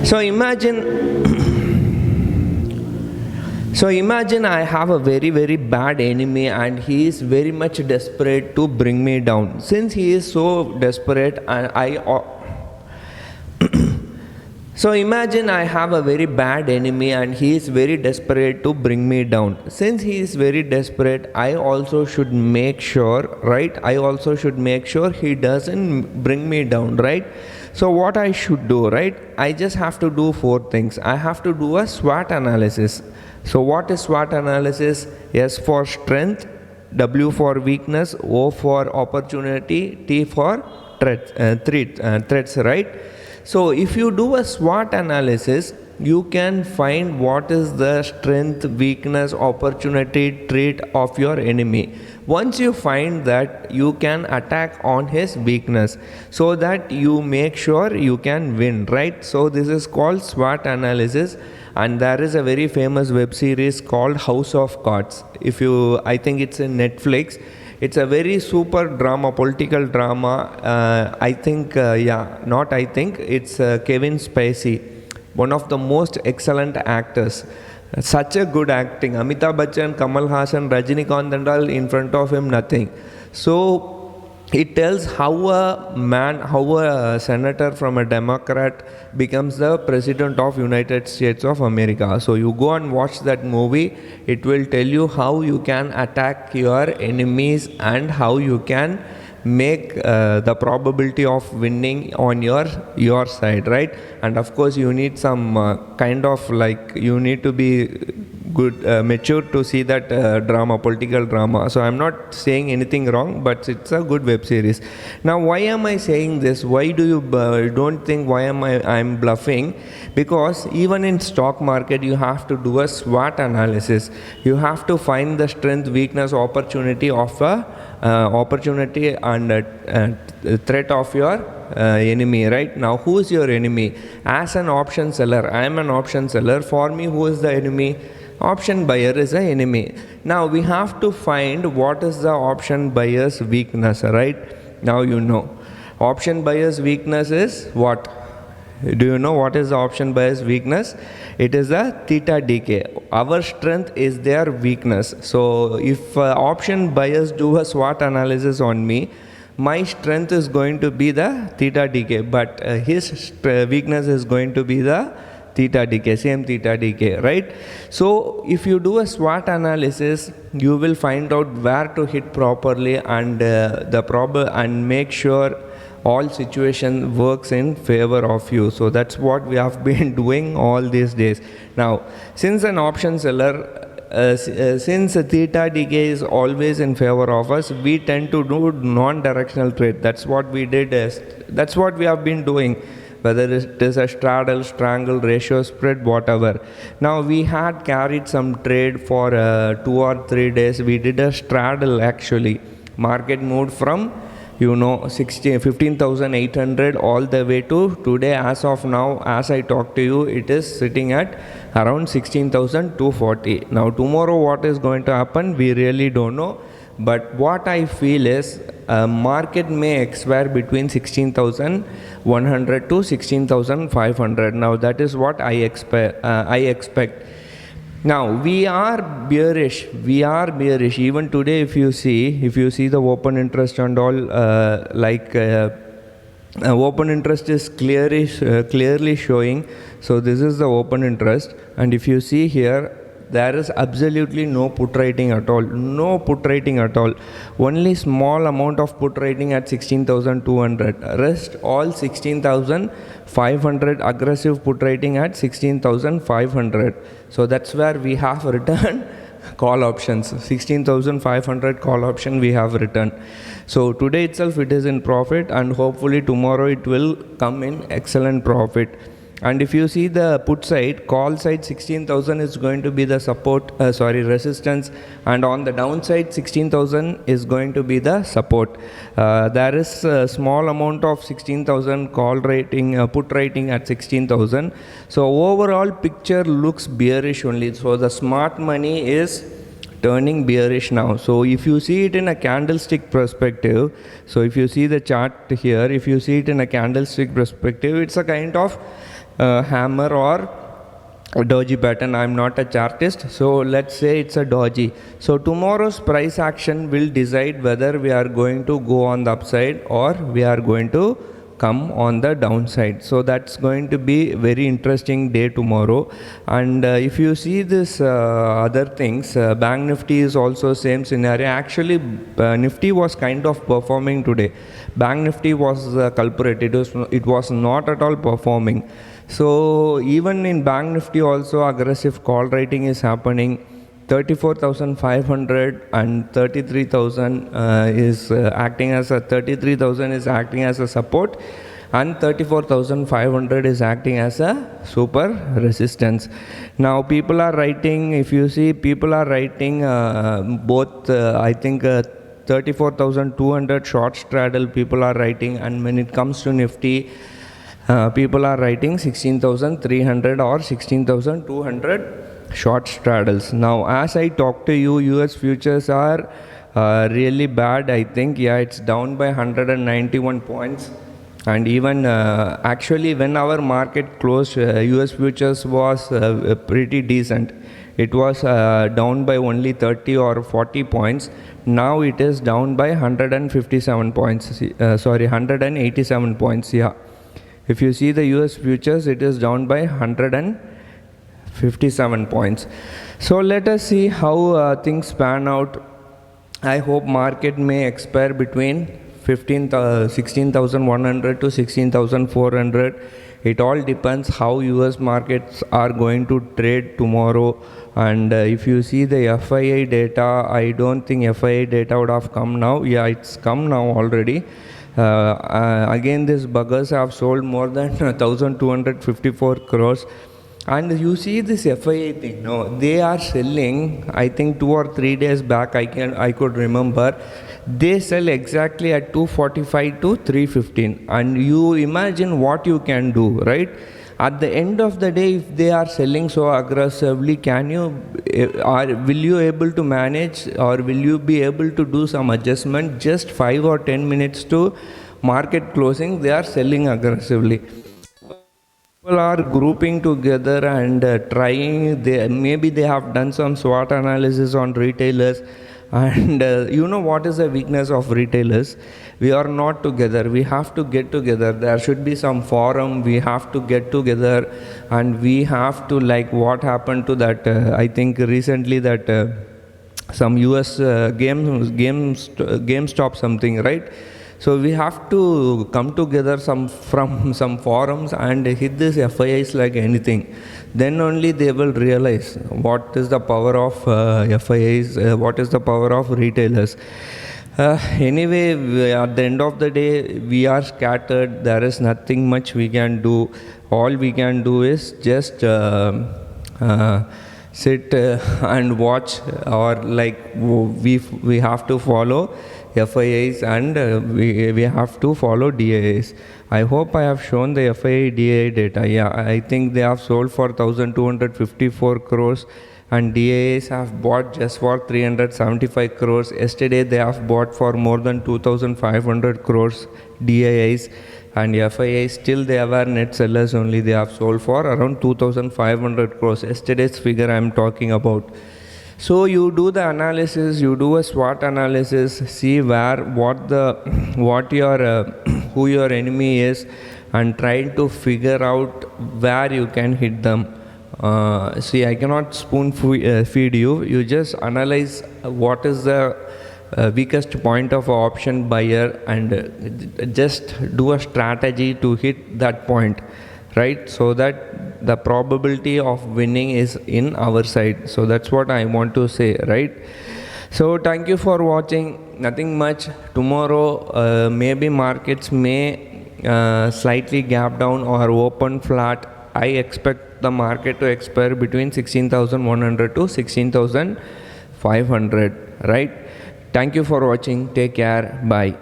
So imagine I have a very, very bad enemy and he is very much desperate to bring me down. Since he is so desperate and So imagine I have a very bad enemy and he is very desperate to bring me down. Since he is very desperate, I also should make sure, right? I also should make sure he doesn't bring me down, right? So what I should do, right? I just have to do 4 things. I have to do a SWOT analysis. So what is SWOT analysis? S for strength, W for weakness, O for opportunity, T for threats, right? So if you do a SWOT analysis, you can find what is the strength, weakness, opportunity, trait of your enemy. Once you find that, you can attack on his weakness so that you make sure you can win, right? So this is called SWOT analysis, and there is a very famous web series called House of Cards. I think it's in Netflix. It's a very super drama, political drama. It's Kevin Spacey, one of the most excellent actors. Such a good acting. Amitabh Bachchan, Kamal Hassan, Rajinikanth and all, in front of him, nothing. So it tells how a senator from a Democrat becomes the president of United States of America. So you go and watch that movie. It will tell you how you can attack your enemies and how you can make the probability of winning on your side, right? And of course you need some you need to be good, mature to see that drama, political drama. So I'm not saying anything wrong, but it's a good web series. Now why am I saying this? Why do you don't think why I'm bluffing? Because even in stock market you have to do a SWOT analysis. You have to find the strength, weakness, opportunity of opportunity and threat of your enemy, right? Now who is your enemy? As an option seller, I am an option seller. For me, who is the enemy? Option buyer is the enemy. Now we have to find what is the option buyer's weakness, right? Now you know. Option buyer's weakness is what? Do you know what is the option buyer's weakness? It is a theta decay. Our strength is their weakness. So if option buyers do a SWOT analysis on me, my strength is going to be the theta decay, but his weakness is going to be the theta decay, same theta decay, right? So if you do a SWOT analysis, you will find out where to hit properly and and make sure all situation works in favor of you. So that's what we have been doing all these days. Now, since an option seller, since theta decay is always in favor of us, we tend to do non-directional trade. That's what we did. That's what we have been doing. Whether it is a straddle, strangle, ratio spread, whatever. Now we had carried some trade for 2 or 3 days. We did a straddle actually. Market moved from 15,800 all the way to today. As of now, as I talk to you, it is sitting at around 16,240. Now tomorrow what is going to happen, we really don't know. But what I feel is market may expire between 16,100 to 16,500. Now that is what I expect. Now we are bearish. Even today, if you see the open interest and all, open interest is clearly showing. So this is the open interest, and if you see here, there is absolutely no put writing at all. Only small amount of put writing at 16,200. Rest all 16,500 aggressive put writing at 16,500. So that's where we have returned call options. 16,500 call option we have returned. So today itself it is in profit, and hopefully tomorrow it will come in excellent profit. And if you see the put side, call side 16,000 is going to be the resistance, and on the downside 16,000 is going to be the support. There is a small amount of 16,000 call rating, put rating at 16,000. So overall picture looks bearish only. So the smart money is turning bearish now. So if you see it in a candlestick perspective, so if you see the chart here, if you see it in a candlestick perspective, it's a kind of hammer or a doji pattern. I'm not a chartist, so let's say it's a doji. So tomorrow's price action will decide whether we are going to go on the upside or we are going to come on the downside. So that's going to be very interesting day tomorrow. And if you see this other things, bank nifty is also same scenario. Actually nifty was kind of performing today. Bank nifty was the culprit. It was not at all performing. So even in bank nifty also aggressive call writing is happening. 34,500 and 33,000 is acting as a 33,000 is acting as a support, and 34,500 is acting as a super resistance. Now people are writing, if you see, people are writing both I think 34,200 short straddle people are writing, and when it comes to nifty people are writing 16,300 or 16,200 short straddles. Now as I talk to you, US futures are really bad. I think, yeah, it's down by 191 points. And even actually when our market closed, US futures was pretty decent. It was down by only 30 or 40 points. Now it is down by 157 points, 187 points, yeah. If you see the US futures, it is down by 157 points. So let us see how things pan out. I hope market may expire between 16,100 to 16,400. It all depends how US markets are going to trade tomorrow. And if you see the FII data, I don't think FII data would have come now. Yeah, it's come now already. Again, these buggers have sold more than 1,254 crores. And you see this FIA thing, no, they are selling, I think 2 or 3 days back, I could remember, they sell exactly at 245 to 315. And you imagine what you can do, right? At the end of the day, if they are selling so aggressively, will you able to manage, or will you be able to do some adjustment? Just 5 or 10 minutes to market closing, they are selling aggressively. People are grouping together and trying. Maybe they have done some SWOT analysis on retailers. And you know what is the weakness of retailers? We are not together. We have to get together. There should be some forum. We have to get together, and we have to, like what happened to that, I think recently that some US GameStop something, right? So we have to come together from some forums and hit these FIIs like anything. Then only they will realize what is the power of FIIs, what is the power of retailers. Anyway, at the end of the day, we are scattered. There is nothing much we can do. All we can do is just sit and watch, or like we have to follow FIIs, and we have to follow DIIs. I hope I have shown the FII DII data. Yeah, I think they have sold for 1,254 crores, and DIIs have bought just for 375 crores. Yesterday they have bought for more than 2,500 crores DIIs, and FIIs still they were net sellers only. They have sold for around 2,500 crores. Yesterday's figure I am talking about. So you do the analysis, you do a SWOT analysis, see who your enemy is, and try to figure out where you can hit them. See, I cannot spoon feed you. You just analyze what is the weakest point of an option buyer, and just do a strategy to hit that point, right? So that the probability of winning is in our side. So that's what I want to say, right? So thank you for watching. Nothing much. Tomorrow maybe markets may slightly gap down or open flat. I expect the market to expire between 16,100 to 16,500, right? Thank you for watching. Take care. Bye.